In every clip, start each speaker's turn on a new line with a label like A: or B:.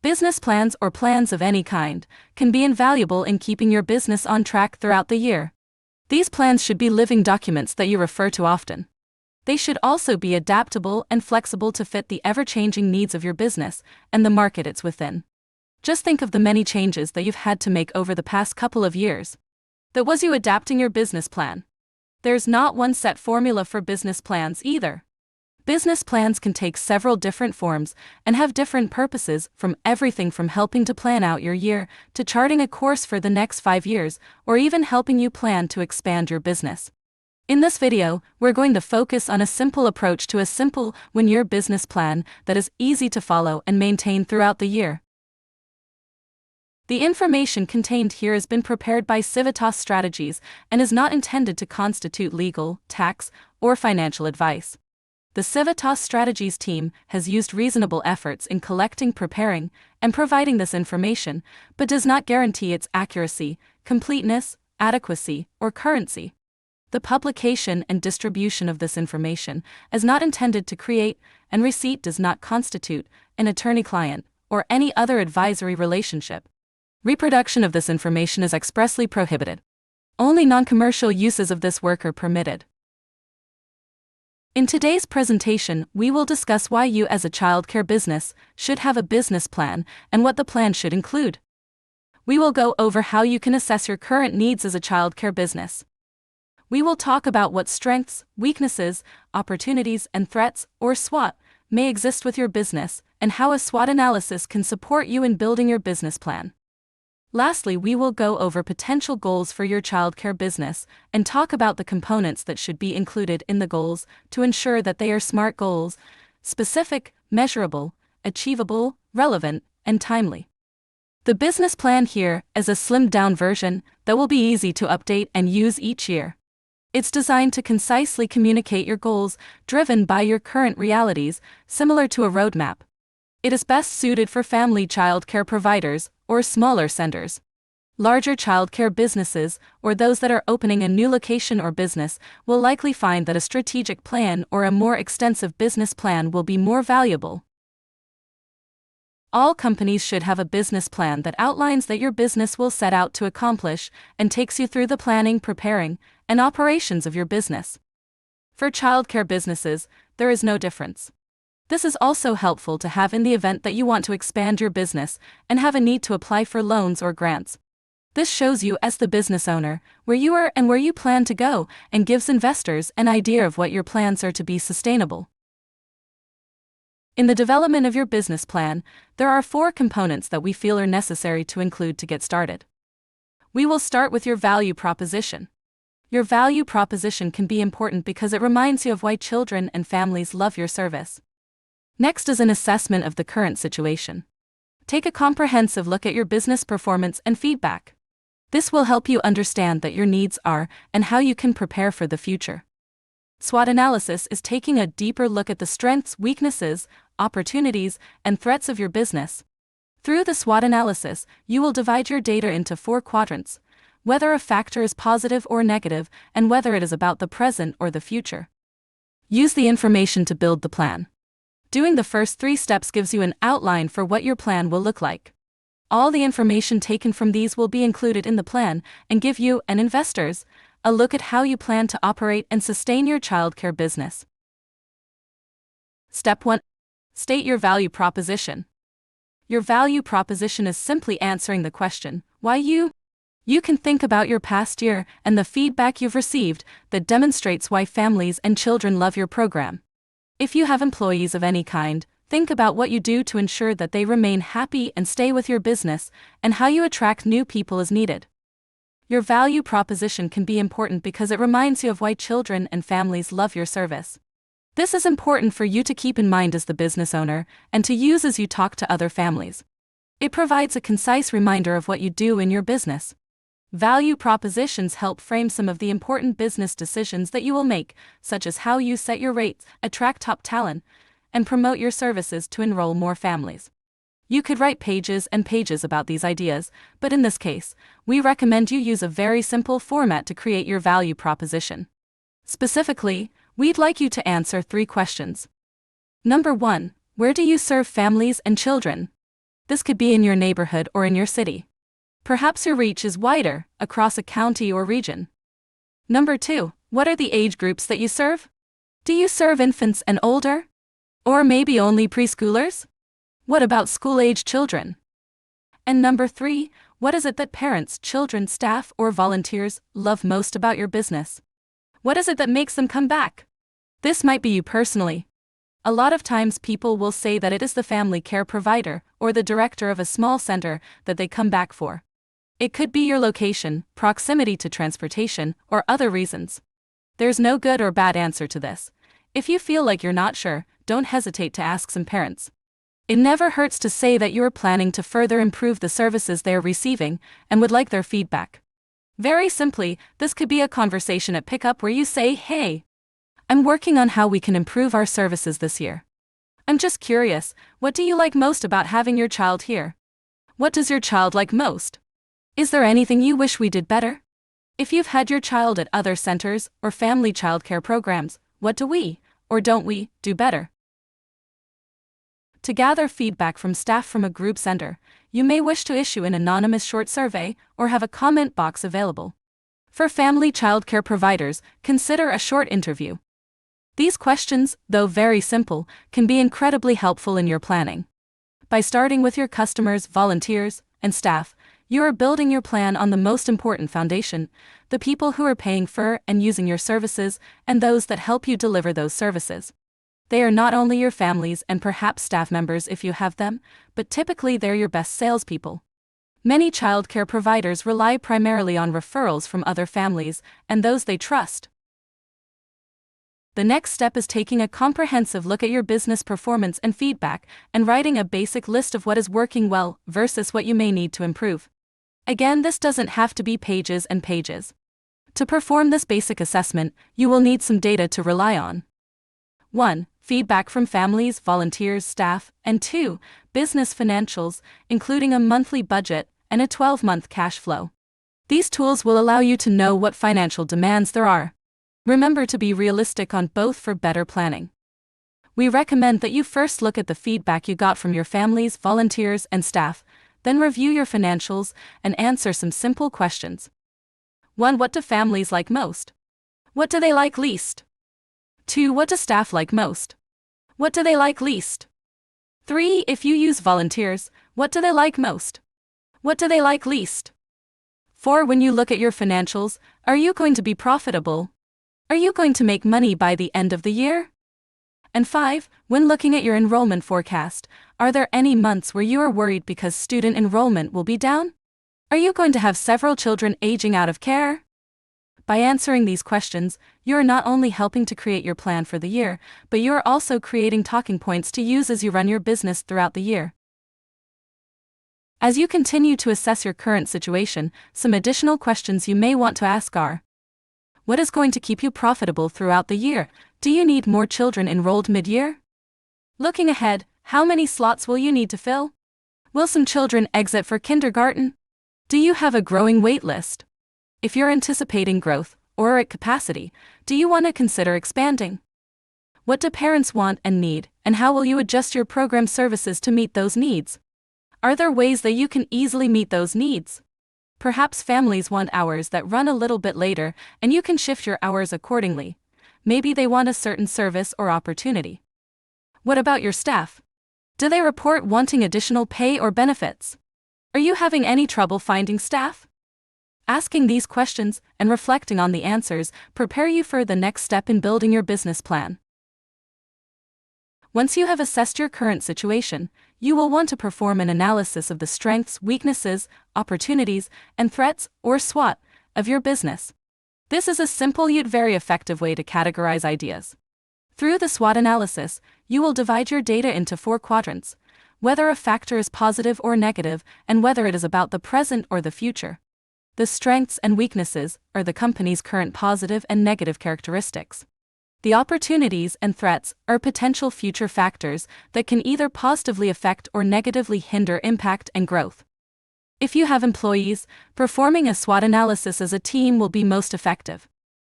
A: Business plans or plans of any kind can be invaluable in keeping your business on track throughout the year. These plans should be living documents that you refer to often. They should also be adaptable and flexible to fit the ever-changing needs of your business and the market it's within. Just think of the many changes that you've had to make over the past couple of years. That was you adapting your business plan. There's not one set formula for business plans either. Business plans can take several different forms and have different purposes, from everything from helping to plan out your year to charting a course for the next 5 years, or even helping you plan to expand your business. In this video, we're going to focus on a simple approach to a simple one-year business plan that is easy to follow and maintain throughout the year. The information contained here has been prepared by Civitas Strategies and is not intended to constitute legal, tax, or financial advice. The Civitas Strategies team has used reasonable efforts in collecting, preparing, and providing this information, but does not guarantee its accuracy, completeness, adequacy, or currency. The publication and distribution of this information is not intended to create, and receipt does not constitute, an attorney-client, or any other advisory relationship. Reproduction of this information is expressly prohibited. Only non-commercial uses of this work are permitted. In today's presentation, we will discuss why you as a childcare business should have a business plan and what the plan should include. We will go over how you can assess your current needs as a childcare business. We will talk about what strengths, weaknesses, opportunities, and threats, or SWOT, may exist with your business, and how a SWOT analysis can support you in building your business plan. Lastly, we will go over potential goals for your childcare business and talk about the components that should be included in the goals to ensure that they are SMART goals: specific, measurable, achievable, relevant, and timely. The business plan here is a slimmed-down version that will be easy to update and use each year. It's designed to concisely communicate your goals, driven by your current realities, similar to a roadmap. It is best suited for family childcare providers or smaller centers. Larger childcare businesses, or those that are opening a new location or business, will likely find that a strategic plan or a more extensive business plan will be more valuable. All companies should have a business plan that outlines that your business will set out to accomplish and takes you through the planning, preparing, and operations of your business. For childcare businesses, there is no difference. This is also helpful to have in the event that you want to expand your business and have a need to apply for loans or grants. This shows you as the business owner where you are and where you plan to go, and gives investors an idea of what your plans are to be sustainable. In the development of your business plan, there are 4 components that we feel are necessary to include to get started. We will start with your value proposition. Your value proposition can be important because it reminds you of why children and families love your service. Next is an assessment of the current situation. Take a comprehensive look at your business performance and feedback. This will help you understand what your needs are and how you can prepare for the future. SWOT analysis is taking a deeper look at the strengths, weaknesses, opportunities, and threats of your business. Through the SWOT analysis, you will divide your data into 4 quadrants: whether a factor is positive or negative, and whether it is about the present or the future. Use the information to build the plan. Doing the first 3 steps gives you an outline for what your plan will look like. All the information taken from these will be included in the plan and give you and investors a look at how you plan to operate and sustain your childcare business. Step 1. State your value proposition. Your value proposition is simply answering the question, why you? You can think about your past year and the feedback you've received that demonstrates why families and children love your program. If you have employees of any kind, think about what you do to ensure that they remain happy and stay with your business, and how you attract new people as needed. Your value proposition can be important because it reminds you of why children and families love your service. This is important for you to keep in mind as the business owner and to use as you talk to other families. It provides a concise reminder of what you do in your business. Value propositions help frame some of the important business decisions that you will make, such as how you set your rates, attract top talent, and promote your services to enroll more families. You could write pages and pages about these ideas, but in this case, we recommend you use a very simple format to create your value proposition. Specifically, we'd like you to answer 3 questions. Number 1, where do you serve families and children? This could be in your neighborhood or in your city. Perhaps your reach is wider, across a county or region. Number 2, what are the age groups that you serve? Do you serve infants and older? Or maybe only preschoolers? What about school-age children? And number 3, what is it that parents, children, staff, or volunteers love most about your business? What is it that makes them come back? This might be you personally. A lot of times people will say that it is the family care provider or the director of a small center that they come back for. It could be your location, proximity to transportation, or other reasons. There's no good or bad answer to this. If you feel like you're not sure, don't hesitate to ask some parents. It never hurts to say that you are planning to further improve the services they are receiving and would like their feedback. Very simply, this could be a conversation at pickup where you say, "Hey, I'm working on how we can improve our services this year. I'm just curious, what do you like most about having your child here? What does your child like most? Is there anything you wish we did better? If you've had your child at other centers or family childcare programs, what do we, or don't we, do better?" To gather feedback from staff from a group center, you may wish to issue an anonymous short survey or have a comment box available. For family childcare providers, consider a short interview. These questions, though very simple, can be incredibly helpful in your planning. By starting with your customers, volunteers, and staff, you are building your plan on the most important foundation: the people who are paying for and using your services, and those that help you deliver those services. They are not only your families and perhaps staff members if you have them, but typically they're your best salespeople. Many childcare providers rely primarily on referrals from other families and those they trust. The next step is taking a comprehensive look at your business performance and feedback and writing a basic list of what is working well versus what you may need to improve. Again, this doesn't have to be pages and pages. To perform this basic assessment, you will need some data to rely on. 1. Feedback from families, volunteers, staff, and 2. Business financials, including a monthly budget and a 12-month cash flow. These tools will allow you to know what financial demands there are. Remember to be realistic on both for better planning. We recommend that you first look at the feedback you got from your families, volunteers, and staff, then review your financials and answer some simple questions. 1. What do families like most? What do they like least? 2. What do staff like most? What do they like least? 3. If you use volunteers, what do they like most? What do they like least? 4. When you look at your financials, are you going to be profitable? Are you going to make money by the end of the year? And 5. When looking at your enrollment forecast, are there any months where you are worried because student enrollment will be down? Are you going to have several children aging out of care? By answering these questions, you are not only helping to create your plan for the year, but you are also creating talking points to use as you run your business throughout the year. As you continue to assess your current situation, some additional questions you may want to ask are: what is going to keep you profitable throughout the year? Do you need more children enrolled mid-year? Looking ahead, how many slots will you need to fill? Will some children exit for kindergarten? Do you have a growing wait list? If you're anticipating growth, or are at capacity, do you want to consider expanding? What do parents want and need, and how will you adjust your program services to meet those needs? Are there ways that you can easily meet those needs? Perhaps families want hours that run a little bit later, and you can shift your hours accordingly. Maybe they want a certain service or opportunity. What about your staff? Do they report wanting additional pay or benefits? Are you having any trouble finding staff? Asking these questions and reflecting on the answers prepare you for the next step in building your business plan. Once you have assessed your current situation, you will want to perform an analysis of the strengths, weaknesses, opportunities, and threats, or SWOT, of your business. This is a simple yet very effective way to categorize ideas. Through the SWOT analysis, you will divide your data into 4 quadrants: whether a factor is positive or negative, and whether it is about the present or the future. The strengths and weaknesses are the company's current positive and negative characteristics. The opportunities and threats are potential future factors that can either positively affect or negatively hinder impact and growth. If you have employees, performing a SWOT analysis as a team will be most effective.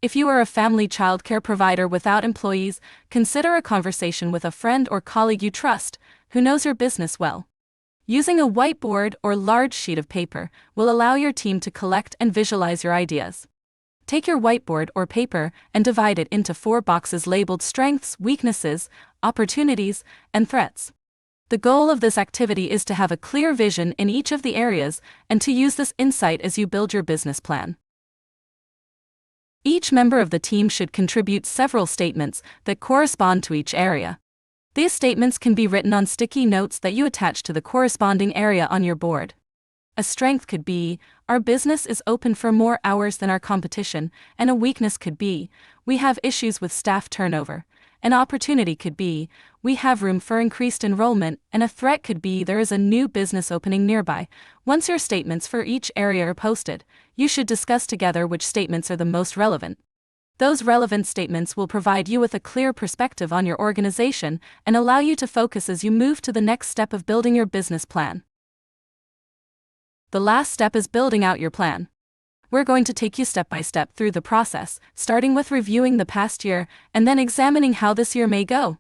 A: If you are a family childcare provider without employees, consider a conversation with a friend or colleague you trust, who knows your business well. Using a whiteboard or large sheet of paper will allow your team to collect and visualize your ideas. Take your whiteboard or paper and divide it into 4 boxes labeled strengths, weaknesses, opportunities, and threats. The goal of this activity is to have a clear vision in each of the areas and to use this insight as you build your business plan. Each member of the team should contribute several statements that correspond to each area. These statements can be written on sticky notes that you attach to the corresponding area on your board. A strength could be, our business is open for more hours than our competition, and a weakness could be, we have issues with staff turnover. An opportunity could be, we have room for increased enrollment, and a threat could be there is a new business opening nearby. Once your statements for each area are posted, you should discuss together which statements are the most relevant. Those relevant statements will provide you with a clear perspective on your organization and allow you to focus as you move to the next step of building your business plan. The last step is building out your plan. We're going to take you step by step through the process, starting with reviewing the past year and then examining how this year may go.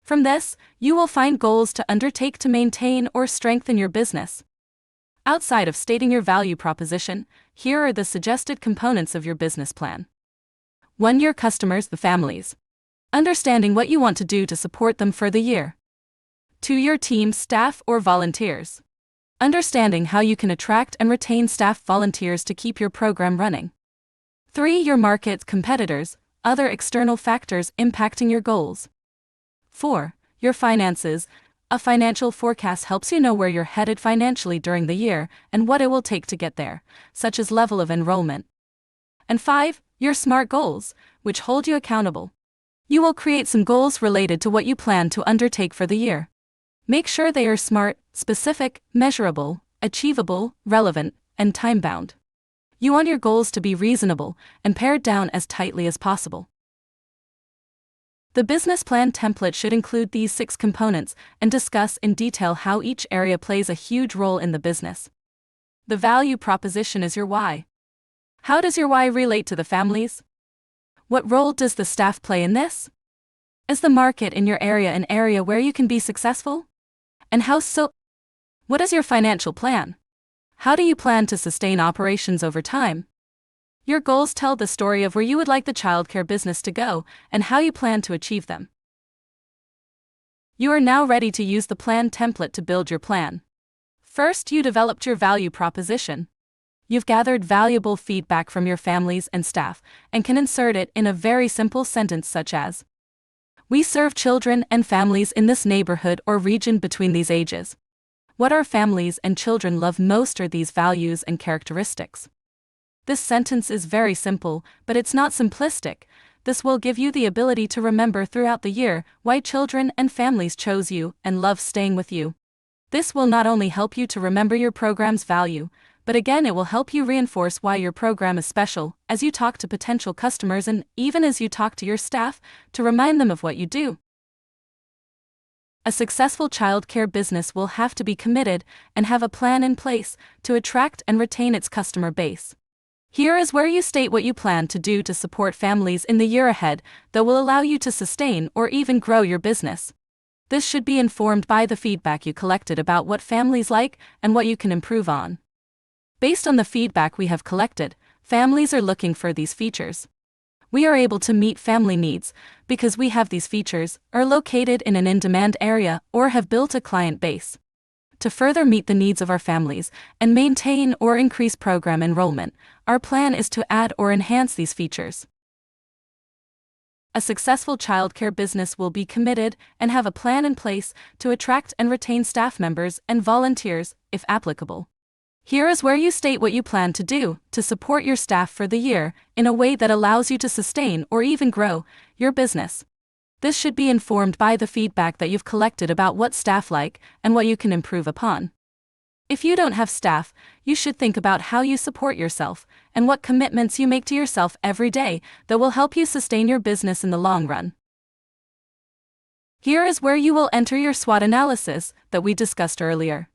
A: From this, you will find goals to undertake to maintain or strengthen your business. Outside of stating your value proposition, here are the suggested components of your business plan. 1. Your customers, the families. Understanding what you want to do to support them for the year. 2. Your team, staff, or volunteers. Understanding how you can attract and retain staff volunteers to keep your program running. 3. Your market, competitors, other external factors impacting your goals. 4. Your finances. A financial forecast helps you know where you're headed financially during the year and what it will take to get there, such as level of enrollment. And 5. Your SMART goals, which hold you accountable. You will create some goals related to what you plan to undertake for the year. Make sure they are SMART, specific, measurable, achievable, relevant, and time-bound. You want your goals to be reasonable and pared down as tightly as possible. The business plan template should include these 6 components and discuss in detail how each area plays a huge role in the business. The value proposition is your why. How does your why relate to the families? What role does the staff play in this? Is the market in your area an area where you can be successful? And how so? What is your financial plan? How do you plan to sustain operations over time? Your goals tell the story of where you would like the childcare business to go and how you plan to achieve them. You are now ready to use the plan template to build your plan. First, you developed your value proposition. You've gathered valuable feedback from your families and staff and can insert it in a very simple sentence such as, we serve children and families in this neighborhood or region between these ages. What our families and children love most are these values and characteristics. This sentence is very simple, but it's not simplistic. This will give you the ability to remember throughout the year why children and families chose you and love staying with you. This will not only help you to remember your program's value, but again it will help you reinforce why your program is special as you talk to potential customers and even as you talk to your staff to remind them of what you do. A successful childcare business will have to be committed and have a plan in place to attract and retain its customer base. Here is where you state what you plan to do to support families in the year ahead that will allow you to sustain or even grow your business. This should be informed by the feedback you collected about what families like and what you can improve on. Based on the feedback we have collected, families are looking for these features. We are able to meet family needs because we have these features, are located in an in-demand area, or have built a client base. To further meet the needs of our families and maintain or increase program enrollment, our plan is to add or enhance these features. A successful childcare business will be committed and have a plan in place to attract and retain staff members and volunteers, if applicable. Here is where you state what you plan to do to support your staff for the year in a way that allows you to sustain or even grow your business. This should be informed by the feedback that you've collected about what staff like and what you can improve upon. If you don't have staff, you should think about how you support yourself and what commitments you make to yourself every day that will help you sustain your business in the long run. Here is where you will enter your SWOT analysis that we discussed earlier.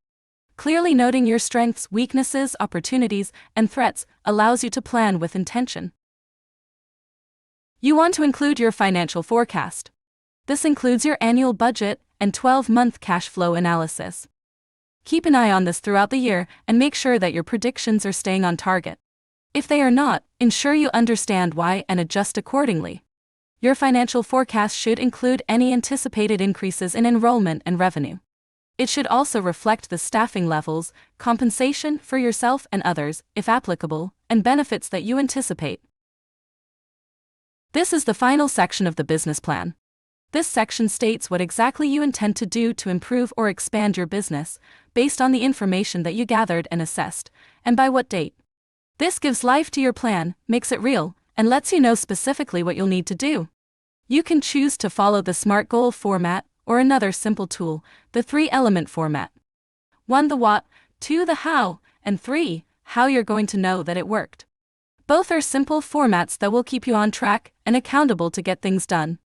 A: Clearly noting your strengths, weaknesses, opportunities, and threats allows you to plan with intention. You want to include your financial forecast. This includes your annual budget and 12-month cash flow analysis. Keep an eye on this throughout the year and make sure that your predictions are staying on target. If they are not, ensure you understand why and adjust accordingly. Your financial forecast should include any anticipated increases in enrollment and revenue. It should also reflect the staffing levels, compensation for yourself and others, if applicable, and benefits that you anticipate. This is the final section of the business plan. This section states what exactly you intend to do to improve or expand your business, based on the information that you gathered and assessed, and by what date. This gives life to your plan, makes it real, and lets you know specifically what you'll need to do. You can choose to follow the SMART goal format, or another simple tool, the 3-element format. 1. The what, 2. The how, and 3. How you're going to know that it worked. Both are simple formats that will keep you on track and accountable to get things done.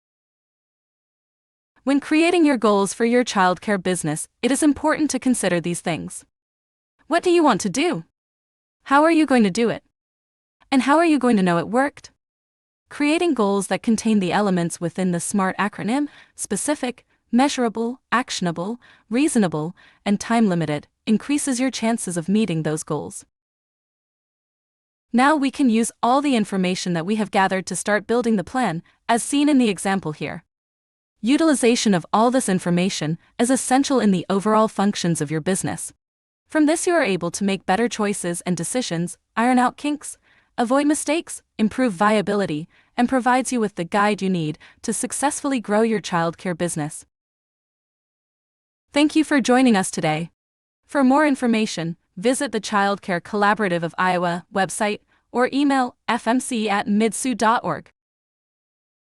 A: When creating your goals for your childcare business, it is important to consider these things. What do you want to do? How are you going to do it? And how are you going to know it worked? Creating goals that contain the elements within the SMART acronym, specific, measurable, actionable, reasonable, and time-limited, increases your chances of meeting those goals. Now we can use all the information that we have gathered to start building the plan, as seen in the example here. Utilization of all this information is essential in the overall functions of your business. From this you are able to make better choices and decisions, iron out kinks, avoid mistakes, improve viability, and provides you with the guide you need to successfully grow your childcare business. Thank you for joining us today. For more information, visit the Childcare Collaborative of Iowa website or email fmc@midsioux.org.